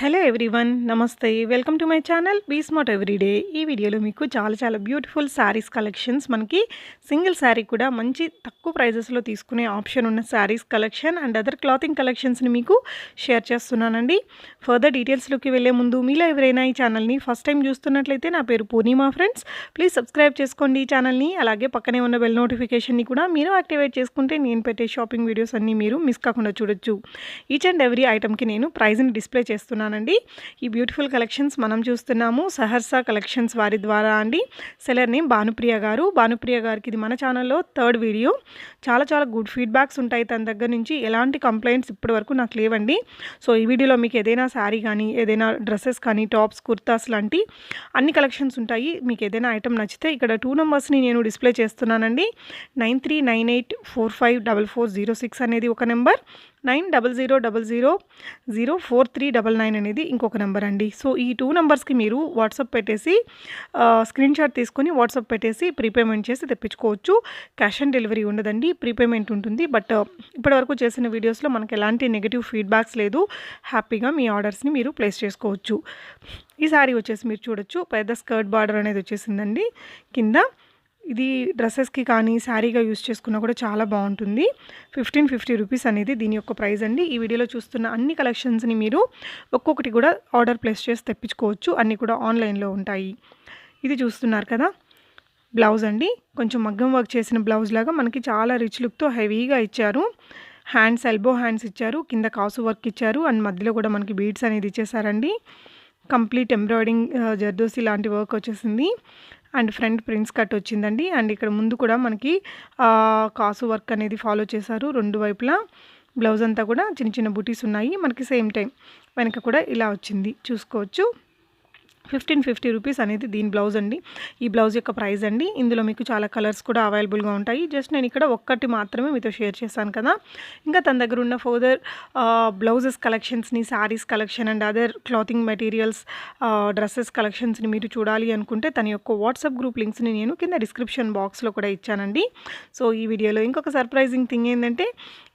Hello everyone, namaste. Welcome to my channel be smart everyday. ఈ వీడియోలో మీకు చాలా బ్యూటిఫుల్ శారీస్ కలెక్షన్స్, మనకి సింగిల్ శారీ కూడా మంచి తక్కువ ప్రైజెస్లో తీసుకునే ఆప్షన్ ఉన్న sarees collection and other clothing కలెక్షన్స్ని మీకు షేర్ చేస్తున్నానండి. ఫర్దర్ డీటెయిల్స్లోకి వెళ్ళే ముందు మీలో ఎవరైనా ఈ ఛానల్ని ఫస్ట్ టైం చూస్తున్నట్లయితే నా పేరు పూర్ణిమా ఫ్రెండ్స్. ప్లీజ్ సబ్స్క్రైబ్ చేసుకోండి ఈ ఛానల్ని. అలాగే పక్కనే ఉన్న బెల్ నోటిఫికేషన్ని కూడా మీరు యాక్టివేట్ చేసుకుంటే నేను పెట్టే షాపింగ్ వీడియోస్ అన్నీ మీరు మిస్ కాకుండా చూడొచ్చు. ఈచ్ అండ్ ఎవ్రీ ఐటమ్కి నేను ప్రైజ్ని డిస్ప్లే చేస్తున్నాను. ఈ బ్యూటిఫుల్ కలెక్షన్స్ మనం చూస్తున్నాము సహర్సా కలెక్షన్స్ వారి ద్వారా అండి. సెలర్ నేమ్ భానుప్రియ గారు. భానుప్రియ గారికి ఇది మన ఛానల్లో థర్డ్ వీడియో. చాలా గుడ్ ఫీడ్బ్యాక్స్ ఉంటాయి తన దగ్గర నుంచి. ఎలాంటి కంప్లైంట్స్ ఇప్పటి వరకు నాకు లేవండి. సో ఈ వీడియోలో మీకు ఏదైనా శారీ కానీ, ఏదైనా డ్రెస్సెస్ కానీ, టాప్స్, కుర్తాస్ లాంటి అన్ని కలెక్షన్స్ ఉంటాయి. మీకు ఏదైనా ఐటమ్ నచ్చితే ఇక్కడ 2 నెంబర్స్ని నేను డిస్ప్లే చేస్తున్నానండి. 9398454406 అనేది ఒక నెంబర్, 9000004399 అనేది ఇంకొక నెంబర్ అండి. సో ఈ 2 నెంబర్స్కి మీరు వాట్సాప్ పెట్టేసి స్క్రీన్ షాట్ తీసుకొని వాట్సాప్ పెట్టేసి ప్రీపేమెంట్ చేసి తెప్పించుకోవచ్చు. క్యాష్ ఆన్ డెలివరీ ఉండదండి, ప్రీపేమెంట్ ఉంటుంది. బట్ ఇప్పటివరకు చేసిన వీడియోస్లో మనకు ఎలాంటి నెగిటివ్ ఫీడ్బ్యాక్స్ లేదు. హ్యాపీగా మీ ఆర్డర్స్ని మీరు ప్లేస్ చేసుకోవచ్చు. ఈ సారీ వచ్చేసి మీరు చూడొచ్చు, పెద్ద స్కర్ట్ బార్డర్ అనేది వచ్చేసిందండి కింద. ఇది డ్రెస్సెస్కి కానీ శారీగా యూస్ చేసుకున్నా కూడా చాలా బాగుంటుంది. 1550 రూపీస్ అనేది దీని యొక్క ప్రైస్ అండి. ఈ వీడియోలో చూస్తున్న అన్ని కలెక్షన్స్ని మీరు ఒక్కొక్కటి కూడా ఆర్డర్ ప్లేస్ చేసి తెప్పించుకోవచ్చు. అన్నీ కూడా ఆన్లైన్లో ఉంటాయి. ఇది చూస్తున్నారు కదా, బ్లౌజ్ అండి. కొంచెం మగ్గం వర్క్ చేసిన బ్లౌజ్ లాగా మనకి చాలా రిచ్ లుక్తో హెవీగా ఇచ్చారు. హ్యాండ్స్, ఎల్బో హ్యాండ్స్ ఇచ్చారు, కింద కాసు వర్క్ ఇచ్చారు అండ్ మధ్యలో కూడా మనకి బీడ్స్ అనేది ఇచ్చేసారండి. కంప్లీట్ ఎంబ్రాయిడింగ్ జర్దోసి లాంటి వర్క్ వచ్చేసింది అండ్ ఫ్రంట్ ప్రిన్స్ కట్ వచ్చిందండి. అండ్ ఇక్కడ ముందు కూడా మనకి కాసు వర్క్ అనేది ఫాలో చేశారు రెండు వైపులా. బ్లౌజ్ అంతా కూడా చిన్న బూటీస్ ఉన్నాయి. మనకి సేమ్ టైం వెనక కూడా ఇలా వచ్చింది, చూసుకోవచ్చు. 1550 రూపీస్ అనేది దీని బ్లౌజ్ అండి. ఈ బ్లౌజ్ యొక్క ప్రైస్ అండి. ఇందులో మీకు చాలా కలర్స్ కూడా అవైలబుల్గా ఉంటాయి. జస్ట్ నేను ఇక్కడ ఒక్కటి మాత్రమే మీతో షేర్ చేశాను కదా. ఇంకా తన దగ్గర ఉన్న ఫర్దర్ బ్లౌజెస్ కలెక్షన్స్ని, sarees collection and other clothing materials, dresses కలెక్షన్స్ని మీరు చూడాలి అనుకుంటే తన యొక్క వాట్సాప్ గ్రూప్ లింక్స్ని నేను కింద డిస్క్రిప్షన్ బాక్స్లో కూడా ఇచ్చానండి. సో ఈ వీడియోలో ఇంకొక సర్ప్రైజింగ్ థింగ్ ఏంటంటే,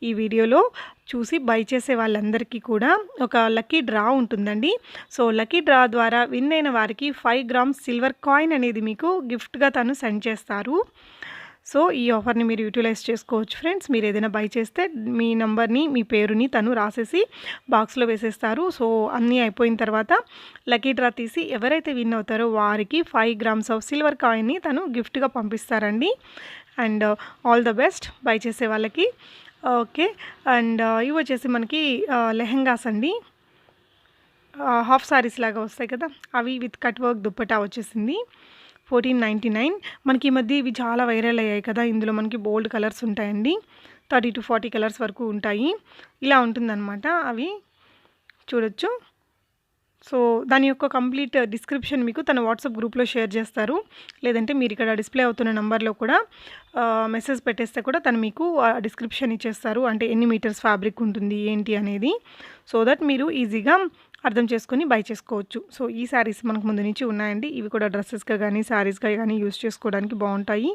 ఈ వీడియోలో చూసి బై చేసే వాళ్ళందరికీ కూడా ఒక లక్కీ డ్రా ఉంటుందండి. సో లక్కీ డ్రా ద్వారా విన్ అయిన వారికి 5 గ్రామ్స్ సిల్వర్ కాయిన్ అనేది మీకు గిఫ్ట్గా తను సెండ్ చేస్తారు. సో ఈ ఆఫర్ని మీరు యూటిలైజ్ చేసుకోవచ్చు ఫ్రెండ్స్. మీరు ఏదైనా బై చేస్తే మీ నంబర్ని, మీ పేరుని తను రాసేసి బాక్స్లో వేసేస్తారు. సో అన్నీ అయిపోయిన తర్వాత లక్కీ డ్రా తీసి ఎవరైతే విన్ అవుతారో వారికి 5 గ్రామ్స్ ఆఫ్ సిల్వర్ కాయిన్ని తను గిఫ్ట్గా పంపిస్తారండి. And all the best buy చేసే వాళ్ళకి. ఓకే, అండ్ ఇవి వచ్చేసి మనకి లెహెంగాస్ అండి. హాఫ్ సారీస్ లాగా వస్తాయి కదా, అవి విత్ కట్ వర్క్ దుప్పటా వచ్చేసింది. 1499. మనకి ఈ మధ్య ఇవి చాలా వైరల్ అయ్యాయి కదా. ఇందులో మనకి బోల్డ్ కలర్స్ ఉంటాయండి. 30 to 40 కలర్స్ వరకు ఉంటాయి. ఇలా ఉంటుందన్నమాట. అవి చూడొచ్చు. సో దాని యొక్క కంప్లీట్ డిస్క్రిప్షన్ మీకు తన వాట్సాప్ గ్రూప్లో షేర్ చేస్తారు. లేదంటే మీరు ఇక్కడ డిస్ప్లే అవుతున్న నెంబర్లో కూడా మెసేజ్ పెట్టేస్తే కూడా తను మీకు డిస్క్రిప్షన్ ఇచ్చేస్తారు. అంటే ఎన్ని మీటర్స్ ఫ్యాబ్రిక్ ఉంటుంది ఏంటి అనేది. సో దట్ మీరు ఈజీగా అర్థం చేసుకొని బై చేసుకోవచ్చు. సో ఈ శారీస్ మనకు ముందు నుంచి ఉన్నాయండి. ఇవి కూడా డ్రెస్సెస్గా కానీ, శారీస్గా కానీ యూస్ చేసుకోవడానికి బాగుంటాయి.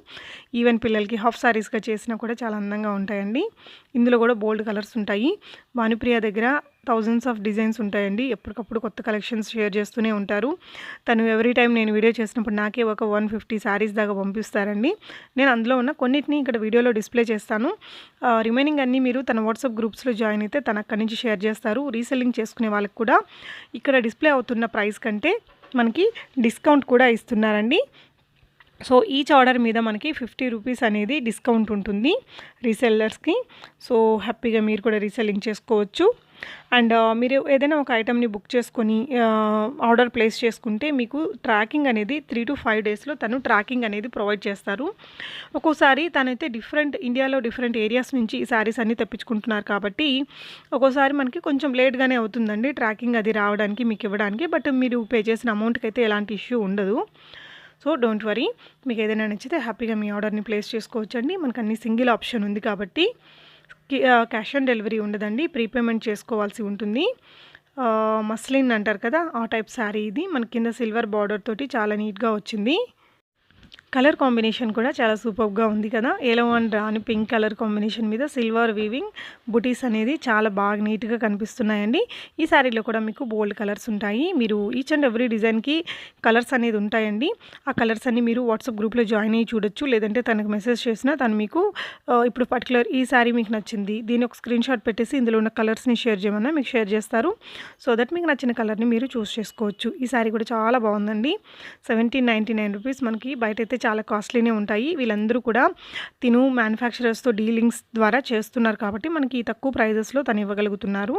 ఈవెన్ పిల్లలకి హాఫ్ శారీస్గా చేసినా కూడా చాలా అందంగా ఉంటాయండి. ఇందులో కూడా బోల్డ్ కలర్స్ ఉంటాయి. భానుప్రియ దగ్గర థౌజండ్స్ ఆఫ్ డిజైన్స్ ఉంటాయండి. ఎప్పటికప్పుడు కొత్త కలెక్షన్స్ షేర్ చేస్తూనే ఉంటారు. తను ఎవ్రీ టైం నేను వీడియో చేసినప్పుడు నాకే ఒక 150 శారీస్ దాకా పంపిస్తారండి. నేను అందులో ఉన్న కొన్నిటిని ఇక్కడ వీడియోలో డిస్ప్లే చేస్తాను. రిమైనింగ్ అన్నీ మీరు తన వాట్సాప్ గ్రూప్స్లో జాయిన్ అయితే తన అక్కడి నుంచి షేర్ చేస్తారు. రీసెల్లింగ్ చేసుకునే వాళ్ళకి కూడా ఇక్కడ డిస్ప్లే అవుతున్న ప్రైస్ కంటే మనకి డిస్కౌంట్ కూడా ఇస్తున్నారండి. సో ఈచ్ ఆర్డర్ మీద మనకి 50 రూపీస్ అనేది డిస్కౌంట్ ఉంటుంది రీసెల్లర్స్కి. సో హ్యాపీగా మీరు కూడా రీసెల్లింగ్ చేసుకోవచ్చు. అండ్ మీరు ఏదైనా ఒక ఐటమ్ని బుక్ చేసుకొని ఆర్డర్ ప్లేస్ చేసుకుంటే మీకు ట్రాకింగ్ అనేది 3 to 5 డేస్లో తను ట్రాకింగ్ అనేది ప్రొవైడ్ చేస్తారు. ఒక్కోసారి తనైతే ఇండియాలో డిఫరెంట్ ఏరియాస్ నుంచి ఈ శారీస్ అన్నీ తెప్పించుకుంటున్నారు కాబట్టి ఒక్కోసారి మనకి కొంచెం లేట్గానే అవుతుందండి ట్రాకింగ్ అది రావడానికి, మీకు ఇవ్వడానికి. బట్ మీరు పే చేసిన అమౌంట్కి అయితే ఎలాంటి ఇష్యూ ఉండదు. సో డోంట్ వరీ, మీకు ఏదైనా నచ్చితే హ్యాపీగా మీ ఆర్డర్ని ప్లేస్ చేసుకోవచ్చండి. మనకు అన్ని సింగిల్ ఆప్షన్ ఉంది కాబట్టి క్యాష్ ఆన్ డెలివరీ ఉండదండి, ప్రీపేమెంట్ చేసుకోవాల్సి ఉంటుంది. మస్లిన్ అంటారు కదా, ఆ టైప్ శారీ ఇది. మన కింద సిల్వర్ బార్డర్ తోటి చాలా నీట్గా వచ్చింది. కలర్ కాంబినేషన్ కూడా చాలా సూపర్‌గా ఉంది కదా! Yellow and Rani pink colour combination మీద సిల్వర్ వీవింగ్ బుటీస్ అనేది చాలా బాగా నీట్‌గా కనిపిస్తున్నాయండి. ఈ శారీలో కూడా మీకు బోల్డ్ కలర్స్ ఉంటాయి. మీరు ఈచ్ అండ్ ఎవ్రీ డిజైన్‌కి కలర్స్ అనేది ఉంటాయండి. ఆ కలర్స్ అన్నీ మీరు వాట్సాప్ గ్రూప్‌లో జాయిన్ అయ్యి చూడొచ్చు. లేదంటే తనకు మెసేజ్ చేసినా తను మీకు ఇప్పుడు పర్టిక్యులర్ ఈ శారీ మీకు నచ్చింది. దీన్ని ఒక స్క్రీన్‌షాట్ పెట్టేసి ఇందులో ఉన్న కలర్స్‌ని షేర్ చేయమన్నా మీకు షేర్ చేస్తారు. సో దట్ మీకు నచ్చిన కలర్‌ని మీరు చూస్ చేసుకోవచ్చు. ఈ శారీ కూడా చాలా బాగుందండి. 1799 రూపీస్. మనకి బయటైతే చాలా కాస్ట్లీనే ఉంటాయి. వీళ్ళందరూ కూడా తిను మ్యానుఫ్యాక్చరర్స్‌తో డీలింగ్స్ ద్వారా చేస్తున్నారు కాబట్టి మనకి తక్కువ ప్రైజెస్‌లో తను ఇవ్వగలుగుతున్నారు.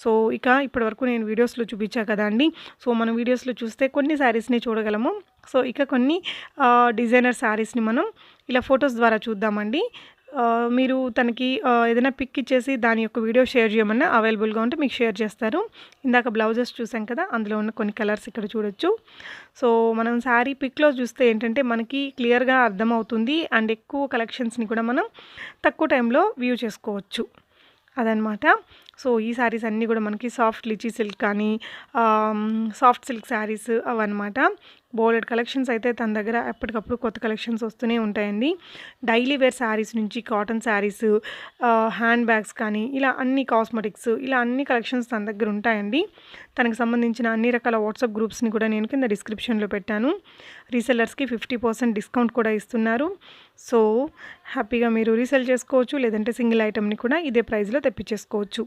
సో ఇక ఇప్పటివరకు నేను వీడియోస్‌లో చూపించా కదండీ! సో మనం వీడియోస్‌లో చూస్తే కొన్ని శారీస్‌ని చూడగలము. సో ఇక కొన్ని డిజైనర్ శారీస్‌ని మనం ఇలా ఫోటోస్ ద్వారా చూద్దామండి. మీరు తనకి ఏదైనా పిక్ ఇచ్చేసి దాని యొక్క వీడియో షేర్ చేయమన్నా అవైలబుల్‌గా ఉంటే మీకు షేర్ చేస్తారు. ఇందాక బ్లౌజెస్ చూసాం కదా! అందులో ఉన్న కొన్ని కలర్స్ ఇక్కడ చూడొచ్చు. సో మనం శారీ పిక్‌లో చూస్తే ఏంటంటే మనకి క్లియర్‌గా అర్థమవుతుంది. అండ్ ఎక్కువ కలెక్షన్స్‌ని కూడా మనం తక్కువ టైంలో వ్యూ చేసుకోవచ్చు. అదనమాట. సో ఈ శారీస్ అన్నీ కూడా మనకి సాఫ్ట్ లిచీ సిల్క్ కానీ సాఫ్ట్ సిల్క్ శారీస్ అవన్నమాట. బోలెడ్ కలెక్షన్స్ అయితే తన దగ్గర ఎప్పటికప్పుడు కొత్త కలెక్షన్స్ వస్తూనే ఉంటాయండి. డైలీ వేర్ శారీస్ నుంచి కాటన్ శారీస్, హ్యాండ్ బ్యాగ్స్ కానీ ఇలా అన్ని కాస్మెటిక్స్ ఇలా అన్ని కలెక్షన్స్ తన దగ్గర ఉంటాయండి. తనకు సంబంధించిన అన్ని రకాల వాట్సాప్ గ్రూప్స్ని కూడా నేను కింద డిస్క్రిప్షన్లో పెట్టాను. రీసెల్లర్స్కి 50% డిస్కౌంట్ కూడా ఇస్తున్నారు. సో హ్యాపీగా మీరు రీసెల్ చేసుకోవచ్చు. లేదంటే సింగిల్ ఐటెంని కూడా ఇదే ప్రైస్లో తెప్పించేసుకోవచ్చు.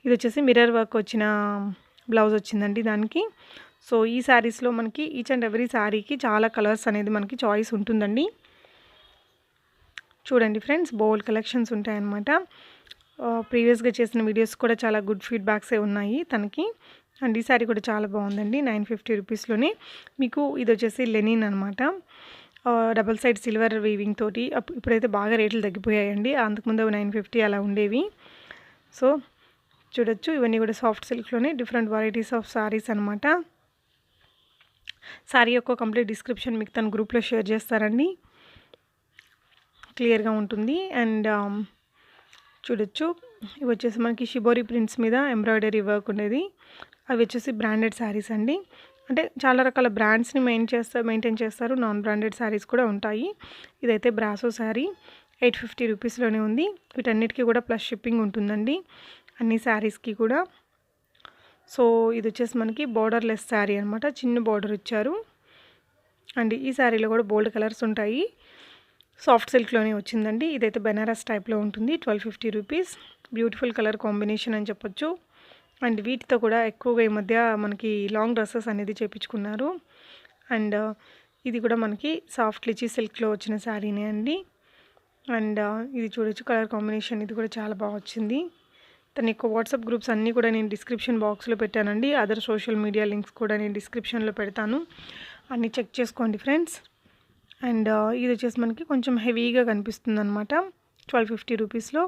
ఇది వచ్చేసి మిర్రర్ వర్క్ వచ్చిన బ్లౌజ్ వచ్చిందండి దానికి. సో ఈ శారీస్లో మనకి ఈచ్ అండ్ ఎవ్రీ శారీకి చాలా కలర్స్ అనేది మనకి చాయిస్ ఉంటుందండి. చూడండి ఫ్రెండ్స్, బోల్డ్ కలెక్షన్స్ ఉంటాయన్నమాట. ప్రీవియస్గా చేసిన వీడియోస్ కూడా చాలా గుడ్ ఫీడ్బ్యాక్సే ఉన్నాయి తనకి. అండ్ ఈ శారీ కూడా చాలా బాగుందండి. 950 రూపీస్లోనే మీకు ఇది వచ్చేసి లెనిన్ అనమాట. డబల్ సైడ్ సిల్వర్ వీవింగ్ తోటి. ఇప్పుడైతే బాగా రేట్లు తగ్గిపోయాయండి. అంతకుముందు 950 అలా ఉండేవి. సో చూడొచ్చు, ఇవన్నీ కూడా సాఫ్ట్ సిల్క్లోనే డిఫరెంట్ వెరైటీస్ ఆఫ్ శారీస్ అనమాట. శారీ యొక్క కంప్లీట్ డిస్క్రిప్షన్ మీకు తన గ్రూప్లో షేర్ చేస్తారండి, క్లియర్గా ఉంటుంది. అండ్ చూడొచ్చు, ఇవి వచ్చేసి మనకి షిబోరి ప్రింట్స్ మీద ఎంబ్రాయిడరీ వర్క్ ఉండేది. అవి వచ్చేసి బ్రాండెడ్ శారీస్ అండి. అంటే చాలా రకాల బ్రాండ్స్ని మెయింటైన్ చేస్తారు. నాన్ బ్రాండెడ్ శారీస్ కూడా ఉంటాయి. ఇదైతే బ్రాసో శారీ 850 రూపీస్లోనే ఉంది. వీటన్నిటికీ కూడా ప్లస్ షిప్పింగ్ ఉంటుందండి అన్ని శారీస్కి కూడా. సో ఇది వచ్చేసి మనకి బోర్డర్లెస్ శారీ అనమాట. చిన్న బోర్డర్ ఇచ్చారు. అండ్ ఈ శారీలో కూడా బోల్డ్ కలర్స్ ఉంటాయి. సాఫ్ట్ సిల్క్లోనే వచ్చిందండి. ఇదైతే బెనారస్ టైప్లో ఉంటుంది. 1250 రూపీస్. బ్యూటిఫుల్ కలర్ కాంబినేషన్ అని చెప్పొచ్చు. అండ్ వీటితో కూడా ఎక్కువగా ఈ మధ్య మనకి లాంగ్ డ్రెస్సెస్ అనేది చేయించుకున్నారు. అండ్ ఇది కూడా మనకి సాఫ్ట్ లిచీ సిల్క్లో వచ్చిన శారీనే అండి. అండ్ ఇది చూడొచ్చు కలర్ కాంబినేషన్, ఇది కూడా చాలా బాగా వచ్చింది. తన యొక్క వాట్సాప్ గ్రూప్స్ అన్నీ కూడా నేను డిస్క్రిప్షన్ బాక్స్లో పెట్టానండి. అదర్ సోషల్ మీడియా లింక్స్ కూడా నేను డిస్క్రిప్షన్లో పెడతాను, అన్నీ చెక్ చేసుకోండి ఫ్రెండ్స్. అండ్ ఇది వచ్చేసి మనకి కొంచెం హెవీగా కనిపిస్తుంది అనమాట. 1250 రూపీస్లో.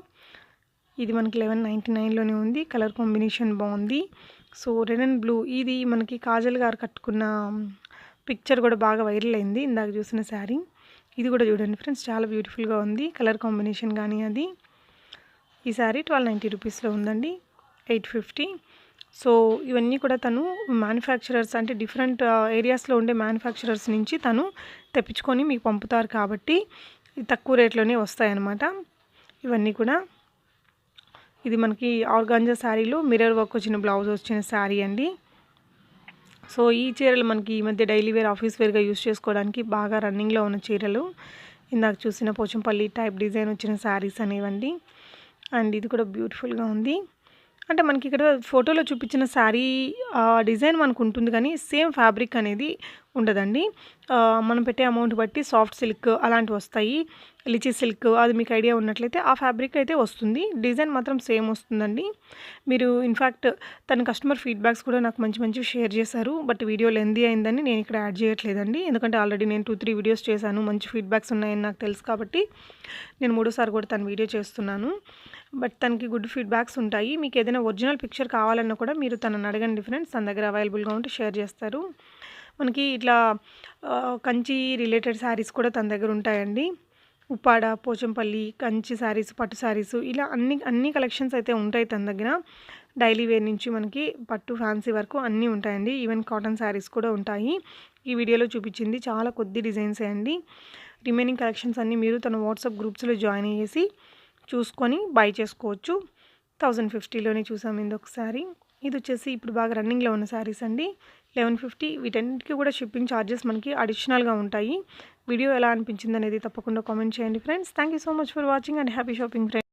ఇది మనకి 1199లోనే ఉంది. కలర్ కాంబినేషన్ బాగుంది. సో రెడ్ అండ్ బ్లూ, ఇది మనకి కాజల్ గారు కట్టుకున్న పిక్చర్ కూడా బాగా వైరల్ అయింది ఇందాక చూసిన శారీ. ఇది కూడా చూడండి ఫ్రెండ్స్, చాలా బ్యూటిఫుల్గా ఉంది కలర్ కాంబినేషన్ కానీ అది. ఈ శారీ 1290 రూపీస్లో ఉందండి. 850. సో ఇవన్నీ కూడా తను మ్యానుఫ్యాక్చరర్స్ అంటే డిఫరెంట్ ఏరియాస్లో ఉండే మ్యానుఫ్యాక్చరర్స్ నుంచి తను తెప్పించుకొని మీకు పంపుతారు కాబట్టి తక్కువ రేట్లోనే వస్తాయన్నమాట ఇవన్నీ కూడా. ఇది మనకి ఆర్గాంజా శారీలో మిర్రర్ వర్క్ వచ్చిన బ్లౌజ్ వచ్చిన శారీ అండి. సో ఈ చీరలు మనకి ఈ మధ్య డైలీ వేర్, ఆఫీస్ వేర్గా యూస్ చేసుకోవడానికి బాగా రన్నింగ్లో ఉన్న చీరలు. ఇందాక చూసిన పోచంపల్లి టైప్ డిజైన్ వచ్చిన శారీస్ అనేవండి. అండ్ ఇది కూడా బ్యూటిఫుల్గా ఉంది. అంటే మనకి ఇక్కడ ఫోటోలో చూపించిన శారీ డిజైన్ మనకు ఉంటుంది కానీ సేమ్ ఫ్యాబ్రిక్ అనేది ఉండదండి. మనం పెట్టే అమౌంట్ బట్టి సాఫ్ట్ సిల్క్ అలాంటివి వస్తాయి. లిచీ సిల్క్ అది మీకు ఐడియా ఉన్నట్లయితే ఆ ఫ్యాబ్రిక్ అయితే వస్తుంది. డిజైన్ మాత్రం సేమ్ వస్తుందండి. మీరు ఇన్ఫ్యాక్ట్ తన కస్టమర్ ఫీడ్బ్యాక్స్ కూడా నాకు మంచి మంచివి షేర్ చేశారు. బట్ వీడియో లెందీ అయిందని నేను ఇక్కడ యాడ్ చేయట్లేదండి. ఎందుకంటే ఆల్రెడీ నేను 2-3 వీడియోస్ చేశాను. మంచి ఫీడ్బ్యాక్స్ ఉన్నాయని నాకు తెలుసు కాబట్టి నేను 3వ సారి కూడా తన వీడియో చేస్తున్నాను. బట్ తనకి గుడ్ ఫీడ్బ్యాక్స్ ఉంటాయి. మీకు ఏదైనా ఒరిజినల్ పిక్చర్ కావాలన్నా కూడా మీరు తనని అడగండి ఫ్రెండ్స్, తన దగ్గర అవైలబుల్గా ఉంటే షేర్ చేస్తారు. మనకి ఇట్లా కంచి రిలేటెడ్ శారీస్ కూడా తన దగ్గర ఉంటాయండి. ఉప్పాడ, పోచంపల్లి, కంచి శారీస్, పట్టు శారీస్ ఇలా అన్ని కలెక్షన్స్ అయితే ఉంటాయి తన దగ్గర. డైలీ వేర్ నుంచి మనకి పట్టు ఫ్యాన్సీ వరకు అన్నీ ఉంటాయండి. ఈవెన్ కాటన్ శారీస్ కూడా ఉంటాయి. ఈ వీడియోలో చూపించింది చాలా కొద్ది డిజైన్సే అండి. రిమైనింగ్ కలెక్షన్స్ అన్నీ మీరు తన వాట్సాప్ గ్రూప్స్లో జాయిన్ అయ్యేసి చూసుకొని బై చేసుకోవచ్చు. 1050లోనే చూసాము ఇంకొకసారి. ఇది వచ్చేసి ఇప్పుడు బాగా రన్నింగ్లో ఉన్న శారీస్ అండి. 1150. వీటన్నిటికీ కూడా షిప్పింగ్ ఛార్జెస్ మనకి అడిషనల్గా ఉంటాయి. వీడియో ఎలా అనిపించింది అనేది తప్పకుండా కామెంట్ చేయండి friends. Thank you so much for watching and happy shopping friends.